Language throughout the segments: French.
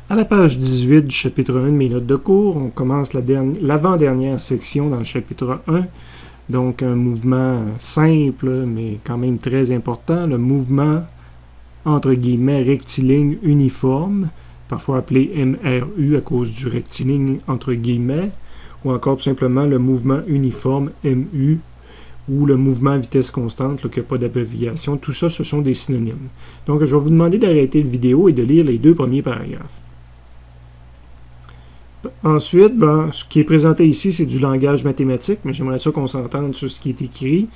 À la page 18 du chapitre 1 de mes notes de cours, on commence l'avant-dernière section dans le chapitre 1. Donc un mouvement simple, mais quand même très important, le mouvement entre guillemets rectiligne uniforme, parfois appelé MRU à cause du rectiligne entre guillemets, ou encore tout simplement le mouvement uniforme MU, ou le mouvement à vitesse constante, là, qui n'a pas d'abréviation. Tout ça, ce sont des synonymes. Donc je vais vous demander d'arrêter la vidéo et de lire les deux premiers paragraphes. Ensuite, ce qui est présenté ici, c'est du langage mathématique, mais j'aimerais ça qu'on s'entende sur ce qui est écrit.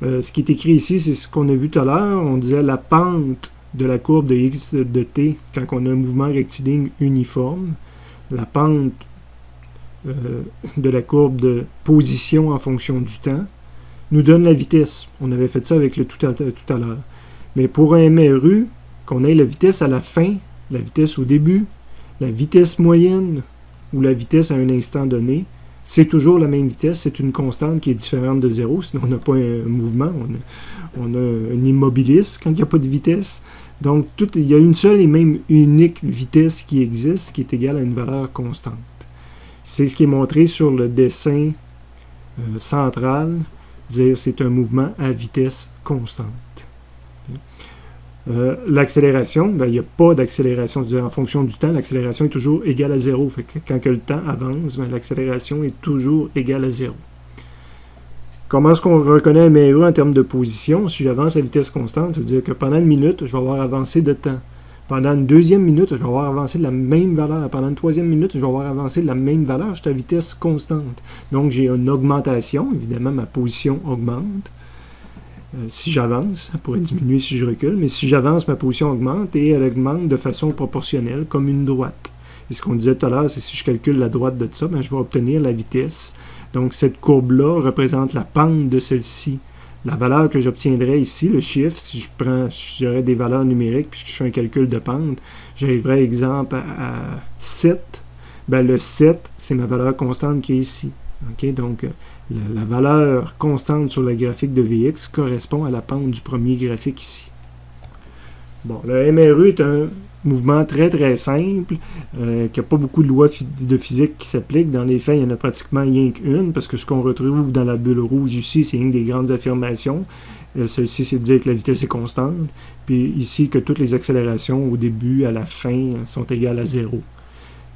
Ce qui est écrit ici, c'est ce qu'on a vu tout à l'heure. On disait la pente de la courbe de x de t quand on a un mouvement rectiligne uniforme. La pente de la courbe de position en fonction du temps nous donne la vitesse. On avait fait ça avec le tout à l'heure. Mais pour un MRU, qu'on ait la vitesse à la fin, la vitesse au début, la vitesse moyenne, ou la vitesse à un instant donné, c'est toujours la même vitesse, c'est une constante qui est différente de 0, sinon on n'a pas un mouvement, on a un immobilisme quand il n'y a pas de vitesse. Donc il y a une seule et même unique vitesse qui existe, qui est égale à une valeur constante. C'est ce qui est montré sur le dessin central, dire c'est un mouvement à vitesse constante. L'accélération, il n'y a pas d'accélération. En fonction du temps, l'accélération est toujours égale à 0. Fait que quand le temps avance, l'accélération est toujours égale à 0. Comment est-ce qu'on reconnaît un MRU en termes de position? Si j'avance à vitesse constante, ça veut dire que pendant une minute, je vais avoir avancé de temps. Pendant une deuxième minute, je vais avoir avancé de la même valeur. Pendant une troisième minute, je vais avoir avancé de la même valeur. Je suis à vitesse constante. Donc, j'ai une augmentation. Évidemment, ma position augmente. Si j'avance, ça pourrait diminuer si je recule, mais si j'avance, ma position augmente et elle augmente de façon proportionnelle, comme une droite. Et ce qu'on disait tout à l'heure, c'est si je calcule la droite de ça, je vais obtenir la vitesse. Donc cette courbe-là représente la pente de celle-ci. La valeur que j'obtiendrais ici, le chiffre, si j'aurais des valeurs numériques, puis je fais un calcul de pente, j'arriverais, exemple, à 7. Le 7, c'est ma valeur constante qui est ici. Okay? Donc, la valeur constante sur le graphique de Vx correspond à la pente du premier graphique ici. Bon, le MRU est un mouvement très très simple, qui n'a pas beaucoup de lois de physique qui s'appliquent. Dans les faits, il y en a pratiquement rien qu'une, parce que ce qu'on retrouve dans la bulle rouge ici, c'est une des grandes affirmations. Celle-ci, c'est de dire que la vitesse est constante. Puis ici, que toutes les accélérations au début, à la fin, sont égales à 0.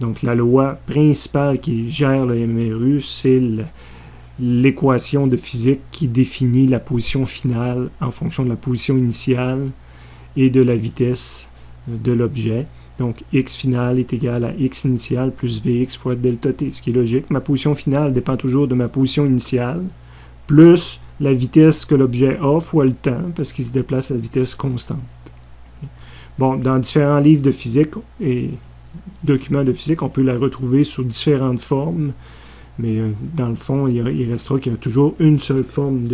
Donc la loi principale qui gère le MRU, c'est l'équation de physique qui définit la position finale en fonction de la position initiale et de la vitesse de l'objet. Donc x finale est égal à x initial plus vx fois delta t, ce qui est logique. Ma position finale dépend toujours de ma position initiale, plus la vitesse que l'objet a fois le temps, parce qu'il se déplace à vitesse constante. Bon, dans différents livres de physique et documents de physique, on peut la retrouver sous différentes formes, mais dans le fond, il restera qu'il y a toujours une seule forme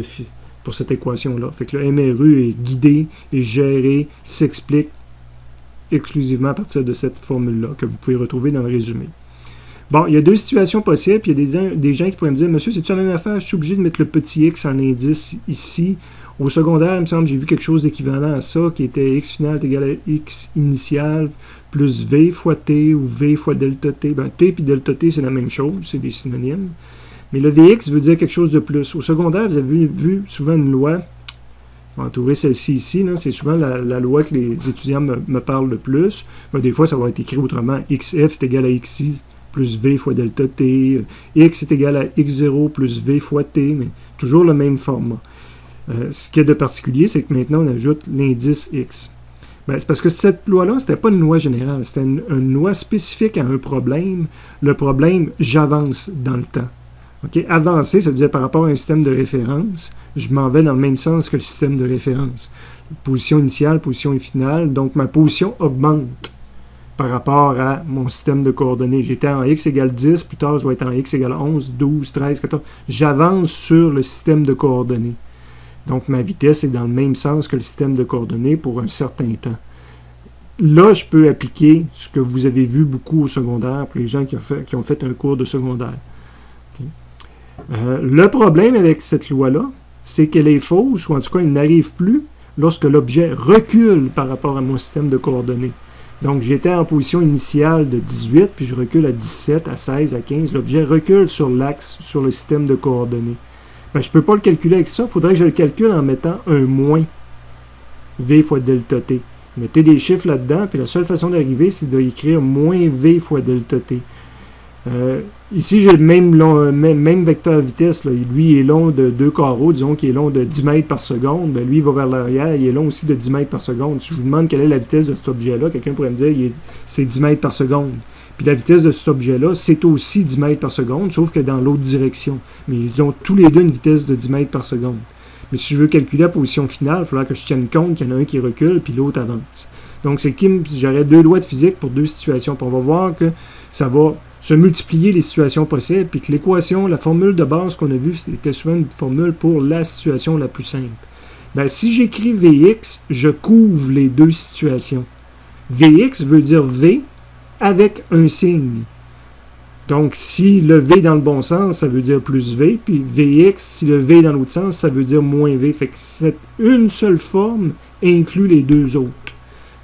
pour cette équation-là. Fait que le MRU est guidé, est géré, s'explique exclusivement à partir de cette formule-là, que vous pouvez retrouver dans le résumé. Bon, il y a deux situations possibles, puis il y a des gens qui pourraient me dire « Monsieur, c'est-tu la même affaire? Je suis obligé de mettre le petit x en indice ici. » Au secondaire, il me semble, j'ai vu quelque chose d'équivalent à ça, qui était x final est égal à x initial plus v fois t ou v fois delta t. T et delta t, c'est la même chose, c'est des synonymes. Mais le vx veut dire quelque chose de plus. Au secondaire, vous avez vu souvent une loi, je vais entourer celle-ci ici, c'est souvent la loi que les étudiants me parlent le plus. Des fois, ça va être écrit autrement. xf est égal à xi plus v fois delta t. X est égal à x0 plus v fois t, mais toujours le même format. Ce qu'il y a de particulier, c'est que maintenant, on ajoute l'indice x. C'est parce que cette loi-là, ce n'était pas une loi générale, c'était une loi spécifique à un problème. Le problème, j'avance dans le temps. Okay? Avancer, ça veut dire par rapport à un système de référence, je m'en vais dans le même sens que le système de référence. Position initiale, position finale, donc ma position augmente par rapport à mon système de coordonnées. J'étais en x égale 10, plus tard je vais être en x égale 11, 12, 13, 14. J'avance sur le système de coordonnées. Donc, ma vitesse est dans le même sens que le système de coordonnées pour un certain temps. Là, je peux appliquer ce que vous avez vu beaucoup au secondaire pour les gens qui ont fait un cours de secondaire. Okay. Le problème avec cette loi-là, c'est qu'elle est fausse, ou en tout cas, elle n'arrive plus lorsque l'objet recule par rapport à mon système de coordonnées. Donc, j'étais en position initiale de 18, puis je recule à 17, à 16, à 15. L'objet recule sur l'axe, sur le système de coordonnées. Ben, je ne peux pas le calculer avec ça. Il faudrait que je le calcule en mettant un moins V fois delta T. Mettez des chiffres là-dedans, puis la seule façon d'arriver, c'est d'écrire moins V fois delta T. Ici, j'ai le même vecteur vitesse. Là. Lui, il est long de 2 carreaux, disons qu'il est long de 10 mètres par seconde. Ben, lui, il va vers l'arrière, il est long aussi de 10 mètres par seconde. Si je vous demande quelle est la vitesse de cet objet-là, quelqu'un pourrait me dire c'est 10 mètres par seconde. Puis la vitesse de cet objet-là, c'est aussi 10 mètres par seconde, sauf que dans l'autre direction. Mais ils ont tous les deux une vitesse de 10 mètres par seconde. Mais si je veux calculer la position finale, il faudra que je tienne compte qu'il y en a un qui recule, puis l'autre avance. Donc, j'aurais 2 lois de physique pour 2 situations. Puis on va voir que ça va se multiplier les situations possibles, puis que l'équation, la formule de base qu'on a vue, c'était souvent une formule pour la situation la plus simple. Ben, si j'écris Vx, je couvre les 2 situations. Vx veut dire V avec un signe. Donc, si le V est dans le bon sens, ça veut dire plus V, puis Vx, si le V est dans l'autre sens, ça veut dire moins V. Fait que cette une seule forme inclut les 2 autres.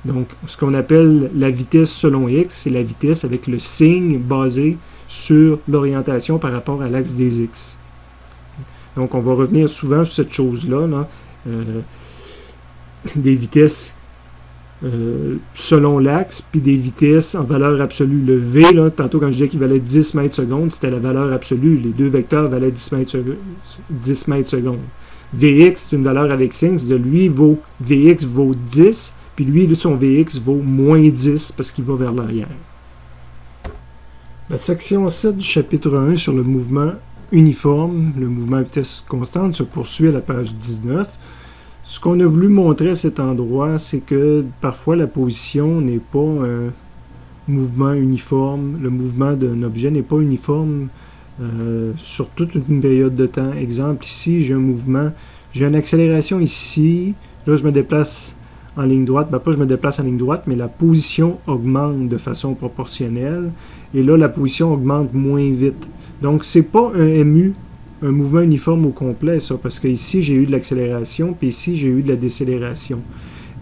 Donc, ce qu'on appelle la vitesse selon x, c'est la vitesse avec le signe basé sur l'orientation par rapport à l'axe des x. Donc, on va revenir souvent sur cette chose-là, là, des vitesses selon l'axe, puis des vitesses en valeur absolue. Le V, là, tantôt quand je disais qu'il valait 10 mètres secondes, c'était la valeur absolue. Les 2 vecteurs valaient 10 mètres secondes. Vx, c'est une valeur avec signe, c'est-à-dire lui, Vx vaut 10, puis lui, son Vx vaut moins 10 parce qu'il va vers l'arrière. La section 7 du chapitre 1 sur le mouvement uniforme, le mouvement à vitesse constante, se poursuit à la page 19. Ce qu'on a voulu montrer à cet endroit, c'est que parfois la position n'est pas un mouvement uniforme. Le mouvement d'un objet n'est pas uniforme sur toute une période de temps. Exemple, ici, j'ai un mouvement, j'ai une accélération ici. Là, je me déplace en ligne droite. Ben, pas je me déplace en ligne droite, mais la position augmente de façon proportionnelle. Et là, la position augmente moins vite. Donc, c'est pas un MU, un mouvement uniforme au complet, ça, parce que ici, j'ai eu de l'accélération, puis ici, j'ai eu de la décélération.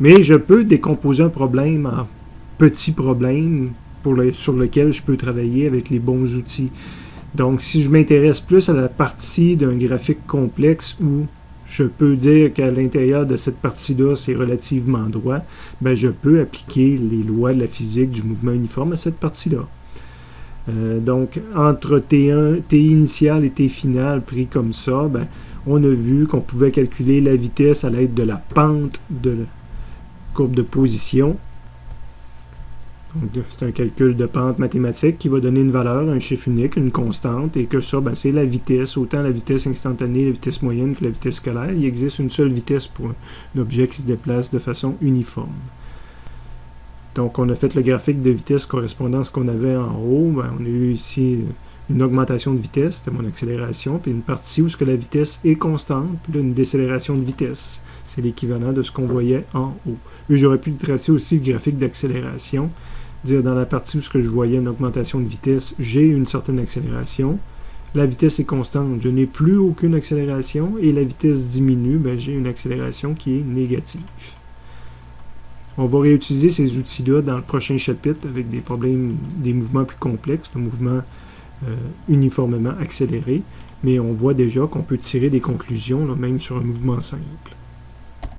Mais je peux décomposer un problème en petits problèmes sur lesquels je peux travailler avec les bons outils. Donc, si je m'intéresse plus à la partie d'un graphique complexe où je peux dire qu'à l'intérieur de cette partie-là, c'est relativement droit, ben je peux appliquer les lois de la physique du mouvement uniforme à cette partie-là. Donc, entre T1, T initial et T final pris comme ça, ben, on a vu qu'on pouvait calculer la vitesse à l'aide de la pente de la courbe de position. C'est un calcul de pente mathématique qui va donner une valeur, un chiffre unique, une constante, et que ça, ben, c'est la vitesse, autant la vitesse instantanée, la vitesse moyenne que la vitesse scalaire. Il existe une seule vitesse pour un objet qui se déplace de façon uniforme. Donc, on a fait le graphique de vitesse correspondant à ce qu'on avait en haut. Ben, on a eu ici une augmentation de vitesse, c'était mon accélération, puis une partie où ce que la vitesse est constante, puis là, une décélération de vitesse. C'est l'équivalent de ce qu'on voyait en haut. Et j'aurais pu tracer aussi le graphique d'accélération, dire dans la partie où ce que je voyais une augmentation de vitesse, j'ai une certaine accélération. La vitesse est constante, je n'ai plus aucune accélération, et la vitesse diminue, ben, j'ai une accélération qui est négative. On va réutiliser ces outils-là dans le prochain chapitre avec des problèmes, des mouvements plus complexes, le mouvement uniformément accéléré, mais on voit déjà qu'on peut tirer des conclusions, là, même sur un mouvement simple.